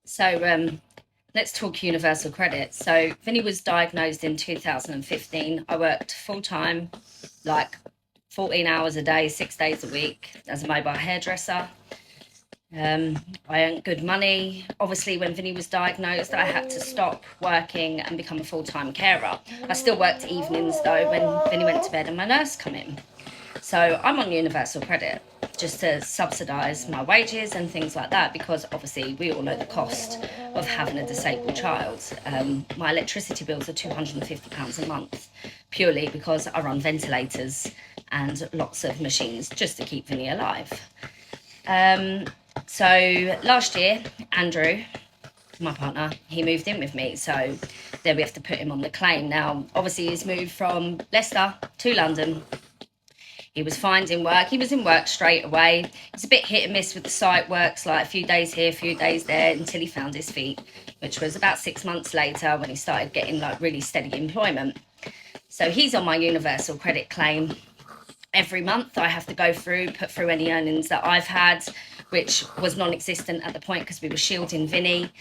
So let's talk universal credit. So Vinny was diagnosed in 2015. I worked full time, like 14 hours a day, 6 days a week as a mobile hairdresser. I earned good money. Obviously, when Vinny was diagnosed, I had to stop working and become a full time carer. I still worked evenings though when Vinny went to bed and my nurse come in. So I'm on universal credit just to subsidise my wages and things like that, because obviously we all know the cost of having a disabled child. My electricity bills are £250 a month, purely because I run ventilators and lots of machines just to keep Vinny alive. So last year, Andrew, my partner, he moved in with me. So then we have to put him on the claim. Now, obviously, he's moved from Leicester to London. He was finding work. He was in work straight away. It's a bit hit and miss with the site works, like a few days here, a few days there, until he found his feet, which was about 6 months later when he started getting like really steady employment. So he's on my universal credit claim. Every month I have to go through, put through any earnings that I've had, which was non-existent at the point because we were shielding Vinny,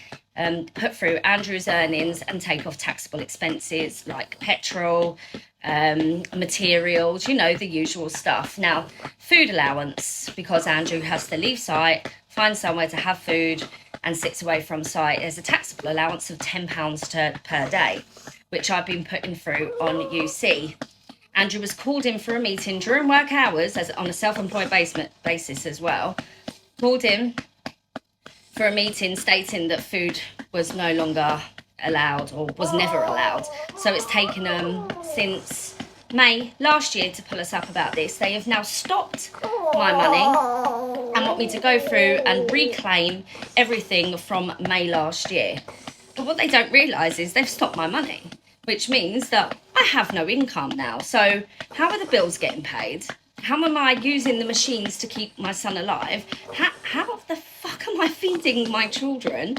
put through Andrew's earnings and take off taxable expenses like petrol, materials, the usual stuff. Now, food allowance, because Andrew has to leave site, find somewhere to have food and sits away from site, there's a taxable allowance of £10 per day, which I've been putting through on UC. Andrew was called in for a meeting during work hours, as on a self-employed basis as well. Called in for a meeting stating that food was no longer allowed, or was never allowed. So it's taken them since May last year to pull us up about this. They have now stopped my money and want me to go through and reclaim everything from May last year. But what they don't realise is they've stopped my money, which means that I have no income now. So how are the bills getting paid? How am I using the machines to keep my son alive? How the fuck am I feeding my children?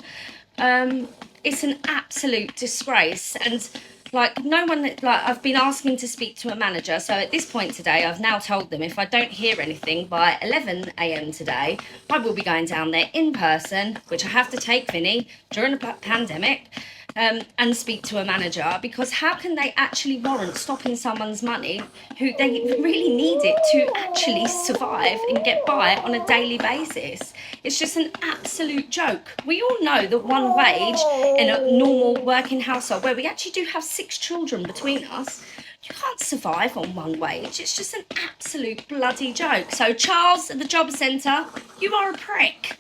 It's an absolute disgrace. And no one, I've been asking to speak to a manager. So at this point today, I've now told them if I don't hear anything by 11 a.m. today, I will be going down there in person, which I have to take Vinny during the pandemic. And speak to a manager, because how can they actually warrant stopping someone's money who they really need it to actually survive and get by on a daily basis? It's just an absolute joke. We all know that one wage in a normal working household, where we actually do have 6 children between us, you can't survive on one wage. It's just an absolute bloody joke. So Charles at the job centre, you are a prick.